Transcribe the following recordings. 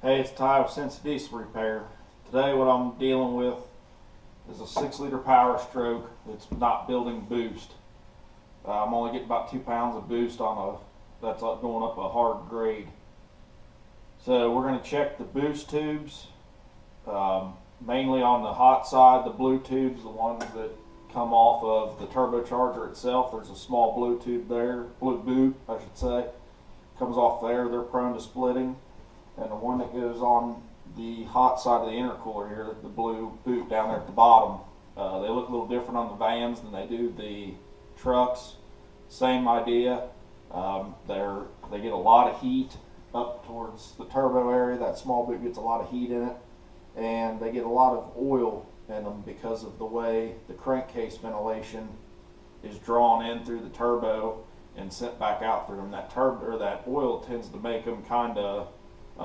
Hey, it's Ty with Sense Diesel Repair. Today what I'm dealing with is a 6-liter Powerstroke that's not building boost. I'm only getting about 2 pounds of boost on that's going up a hard grade. So we're going to check the boost tubes, mainly on the hot side, the blue tubes, the ones that come off of the turbocharger itself. There's a small blue tube there, blue boot I should say, comes off there. They're prone to splitting. And the one that goes on the hot side of the intercooler here, the blue boot down there at the bottom, they look a little different on the vans than they do the trucks. Same idea. They get a lot of heat up towards the turbo area. That small boot gets a lot of heat in it, and they get a lot of oil in them because of the way the crankcase ventilation is drawn in through the turbo and sent back out through them. That oil tends to make them kind of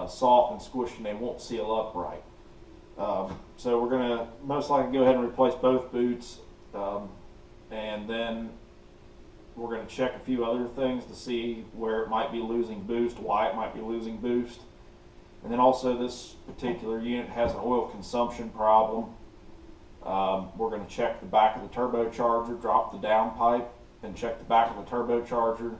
soft and squishy, and they won't seal up right. So we're going to most likely go ahead and replace both boots, and then we're going to check a few other things to see where it might be losing boost, why it might be losing boost. And then also this particular unit has an oil consumption problem. We're going to check the back of the turbocharger, drop the downpipe, and check the back of the turbocharger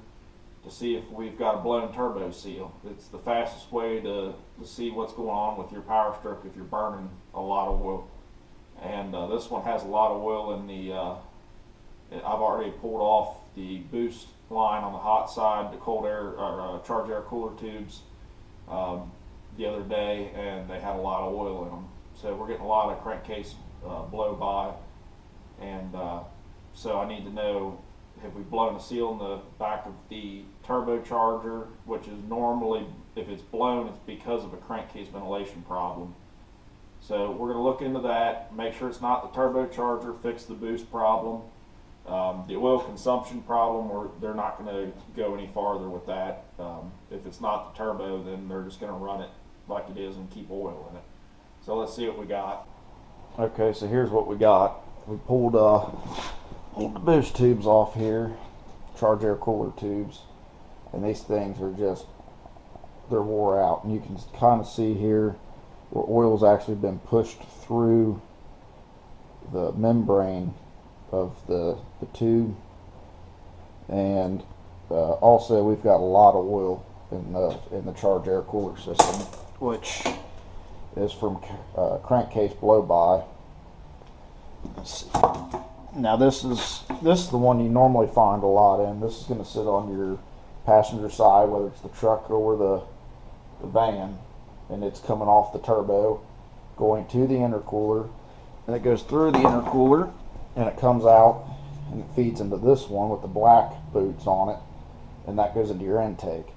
to see if we've got a blown turbo seal. It's the fastest way to see what's going on with your Powerstroke if you're burning a lot of oil. And this one has a lot of oil in the, I've already pulled off the boost line on the hot side, the cold air or charge air cooler tubes the other day, and they had a lot of oil in them. So we're getting a lot of crankcase blow by, and so I need to know, have we blown a seal in the back of the turbocharger, which is normally, if it's blown, it's because of a crankcase ventilation problem. So we're going to look into that, make sure it's not the turbocharger, fix the boost problem. The oil consumption problem, they're not going to go any farther with that. If it's not the turbo, then they're just going to run it like it is and keep oil in it. So let's see what we got. Okay, so here's what we got. We pulled the boost tubes off here, charge air cooler tubes, and these things are just, they're wore out, and you can kind of see here where oil's actually been pushed through the membrane of the tube. And also we've got a lot of oil in the charge air cooler system, which is from crankcase blow by. Now this is the one you normally find a lot in. This is going to sit on your passenger side, whether it's the truck or the van, and it's coming off the turbo, going to the intercooler, and it goes through the intercooler, and it comes out, and it feeds into this one with the black boots on it, and that goes into your intake.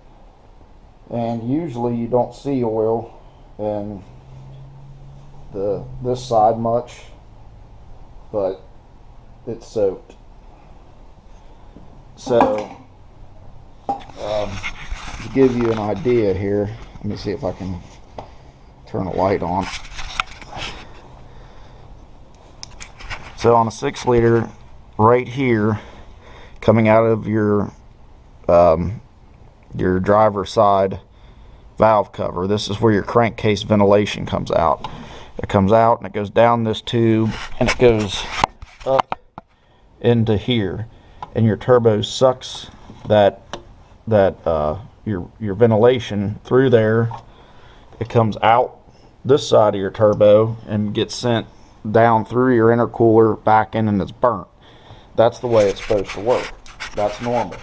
And usually you don't see oil in this side much, but it's soaked. So to give you an idea here, let me see if I can turn a light on. So on a 6-liter, right here, coming out of your driver's side valve cover, this is where your crankcase ventilation comes out. It comes out and it goes down this tube and it goes up into here, and your turbo sucks your ventilation through there. It comes out this side of your turbo and gets sent down through your intercooler back in, and it's burnt. That's the way it's supposed to work. That's normal.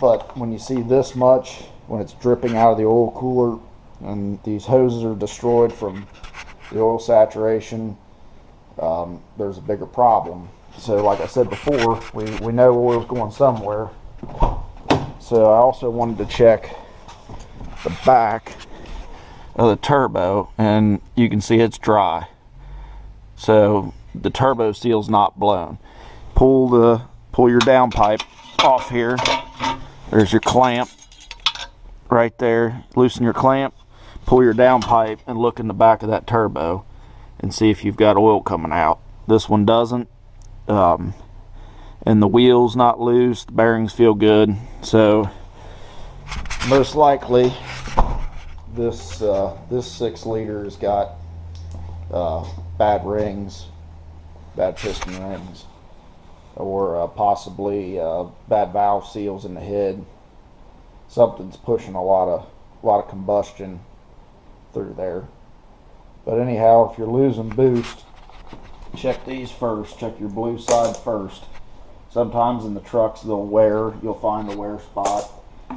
But when you see this much, when it's dripping out of the oil cooler and these hoses are destroyed from the oil saturation, there's a bigger problem. So like I said before, we know oil's going somewhere. So I also wanted to check the back of the turbo, and you can see it's dry. So the turbo seal's not blown. Pull your downpipe off here. There's your clamp right there. Loosen your clamp, pull your downpipe, and look in the back of that turbo and see if you've got oil coming out. This one doesn't. And the wheel's not loose, the bearings feel good, so most likely this 6 liter has got bad rings, bad piston rings, or possibly bad valve seals in the head. Something's pushing a lot of combustion through there. But anyhow, if you're losing boost, check these first. Check your blue side first. Sometimes in the trucks you'll find a wear spot.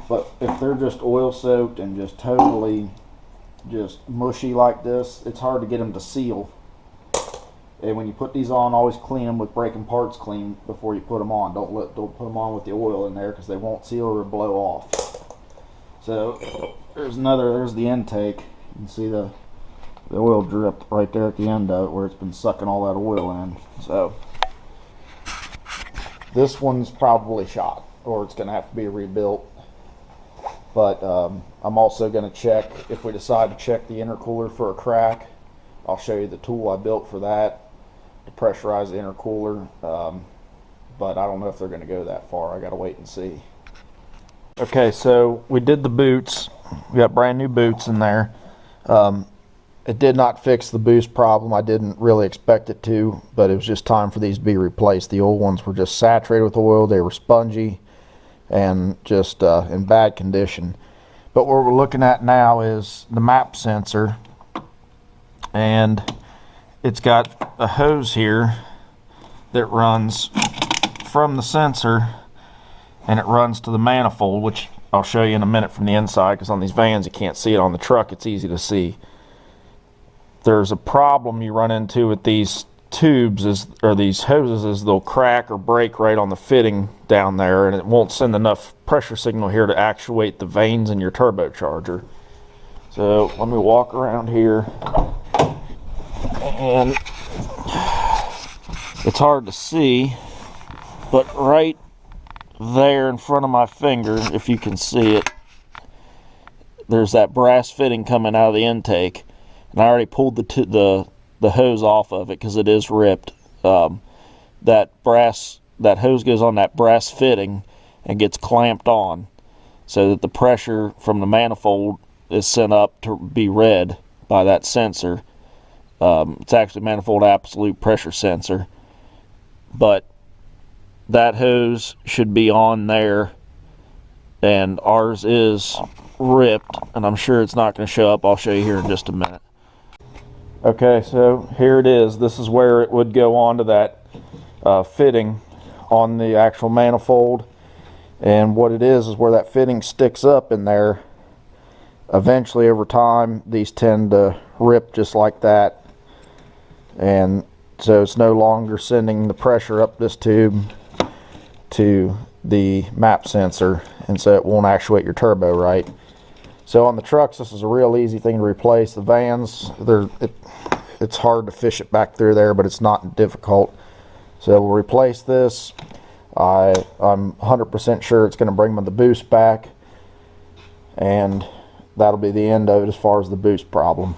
But if they're just oil soaked and just totally just mushy like this, it's hard to get them to seal. And when you put these on, always clean them with breaking parts clean before you put them on. Don't put them on with the oil in there, because they won't seal or blow off. So there's the intake. You can see the oil dripped right there at the end of it, where it's been sucking all that oil in. So this one's probably shot, or it's going to have to be rebuilt. But I'm also going to check, if we decide to check the intercooler for a crack, I'll show you the tool I built for that, to pressurize the intercooler. But I don't know if they're going to go that far. I got to wait and see. Okay, so we did the boots. We got brand new boots in there. It did not fix the boost problem. I didn't really expect it to, but it was just time for these to be replaced. The old ones were just saturated with oil. They were spongy and just in bad condition. But what we're looking at now is the map sensor, and it's got a hose here that runs from the sensor, and it runs to the manifold, which I'll show you in a minute from the inside, because on these vans you can't see it. On the truck it's easy to see. There's a problem you run into with these tubes, or these hoses, is they'll crack or break right on the fitting down there, and it won't send enough pressure signal here to actuate the vanes in your turbocharger. So let me walk around here, and it's hard to see, but right there in front of my finger, if you can see it, there's that brass fitting coming out of the intake. And I already pulled the hose off of it because it is ripped. That hose goes on that brass fitting and gets clamped on, so that the pressure from the manifold is sent up to be read by that sensor. It's actually manifold absolute pressure sensor, but that hose should be on there, and ours is ripped, and I'm sure it's not going to show up. I'll show you here in just a minute. Okay, so here it is. This is where it would go onto that fitting on the actual manifold, and what it is where that fitting sticks up in there. Eventually, over time, these tend to rip just like that, and so it's no longer sending the pressure up this tube to the map sensor, and so it won't actuate your turbo right. So on the trucks, this is a real easy thing to replace. The vans, it's hard to fish it back through there, but it's not difficult. So we'll replace this. I'm 100% sure it's going to bring the boost back, and that'll be the end of it as far as the boost problem.